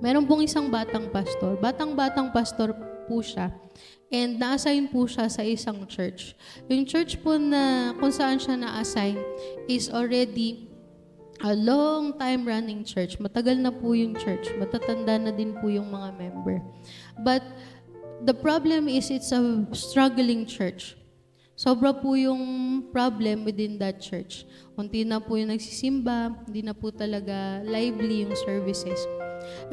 Meron pong isang batang pastor. Batang-batang pastor po siya. And na-assign po siya sa isang church. Yung church po na kung saan siya na-assign is already a long time running church. Matagal na po yung church. Matatanda na din po yung mga member. But the problem is it's a struggling church. Sobra po yung problem within that church. Unti na po yung nagsisimba, hindi na po talaga lively yung services.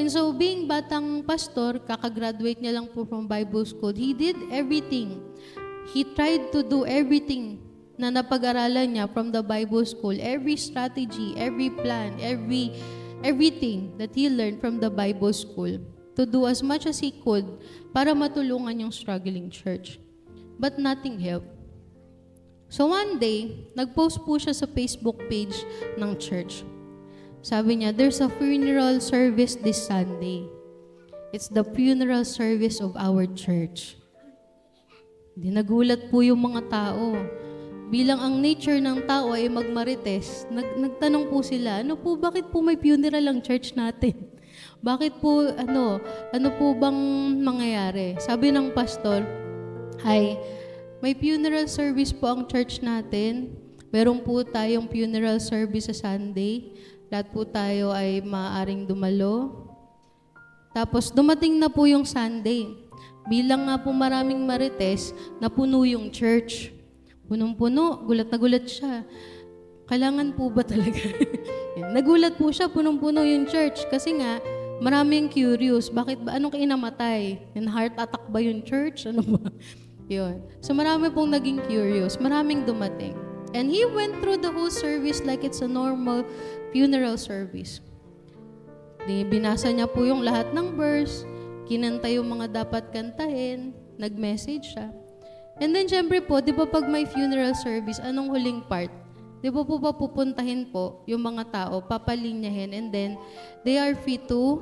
And so, being batang pastor, kakagraduate niya lang po from Bible school, he did everything. He tried to do everything na napag-aralan niya from the Bible school. Every strategy, every plan, everything that he learned from the Bible school to do as much as he could para matulungan yung struggling church. But nothing helped. So one day, nag-post po siya sa Facebook page ng church. Sabi niya, there's a funeral service this Sunday. It's the funeral service of our church. Di nagulat po yung mga tao. Bilang ang nature ng tao ay magmarites, nagtanong po sila, bakit po may funeral ang church natin? Bakit po, ano po bang mangyayari? Sabi ng pastor, may funeral service po ang church natin. Meron po tayong funeral service sa Sunday. Lahat po tayo ay maaaring dumalo. Tapos dumating na po yung Sunday. Bilang nga po maraming marites, napuno yung church. Punong-puno, gulat na gulat siya. Kailangan po ba talaga? Nagulat po siya, punong-puno yung church. Kasi nga, maraming curious. Bakit ba? Anong kinamatay? Heart attack ba yung church? Ano ba? Yun. So marami pong naging curious. Maraming dumating. And he went through the whole service like it's a normal funeral service. Binasa niya po yung lahat ng verse, kinanta yung mga dapat kantahin, nag-message siya. And then, syempre po, di ba pag may funeral service, anong huling part? Di ba po pupuntahin po yung mga tao, papalinyahin, and then they are free to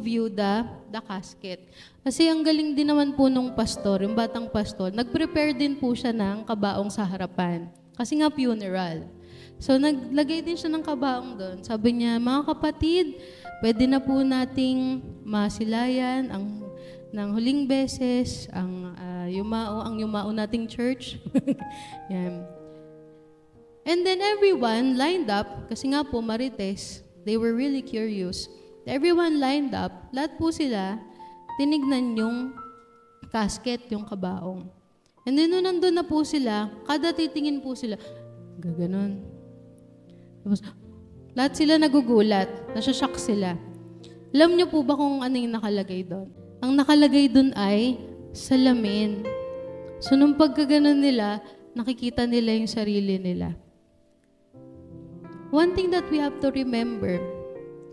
view the casket. Kasi ang galing din naman po nung pastor, yung batang pastor, nag-prepare din po siya ng kabaong sa harapan. Kasi nga funeral. So, naglagay din siya ng kabaong doon. Sabi niya, mga kapatid, pwede na po nating masilayan ng huling beses, ang yumao nating church. Yan. And then everyone lined up, kasi nga po, marites, they were really curious. Everyone lined up, lahat po sila, tinignan yung casket, yung kabaong. And then, nung nandun na po sila, kada titingin po sila, gaganon. Tapos, lahat sila nagugulat, nasashock sila. Alam niyo po ba kung ano yung nakalagay doon? Ang nakalagay doon ay salamin. So, nung pagkaganon nila, nakikita nila yung sarili nila. One thing that we have to remember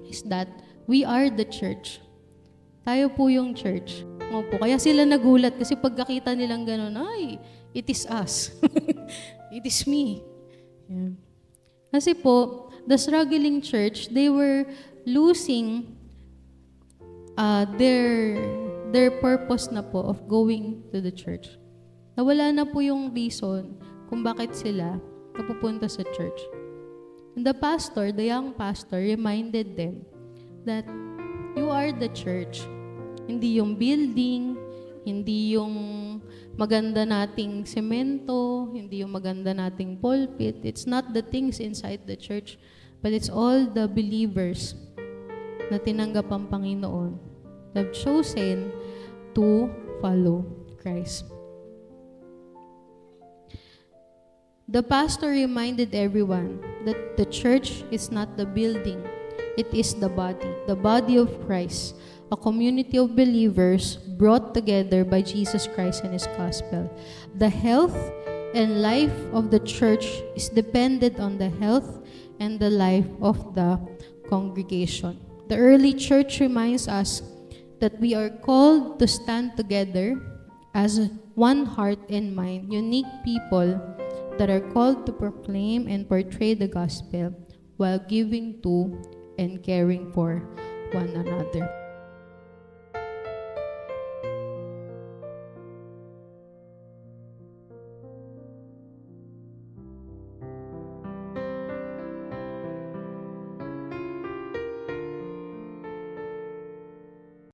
is that we are the church. Tayo po yung church. Opo, kaya sila nagulat kasi pagkakita nilang gano'n, it is us. It is me. Yeah. Kasi po, the struggling church, they were losing their purpose na po of going to the church. Nawala na po yung reason kung bakit sila napupunta sa church. And the young pastor, reminded them that you are the church. Hindi yung building, hindi yung maganda nating semento, hindi yung maganda nating pulpit. It's not the things inside the church, but it's all the believers na tinanggap ang Panginoon, that have chosen to follow Christ. The pastor reminded everyone that the church is not the building, it is the body of Christ, a community of believers brought together by Jesus Christ and His gospel. The health and life of the church is dependent on the health and the life of the congregation. The early church reminds us that we are called to stand together as one heart and mind, unique people that are called to proclaim and portray the gospel while giving to and caring for one another.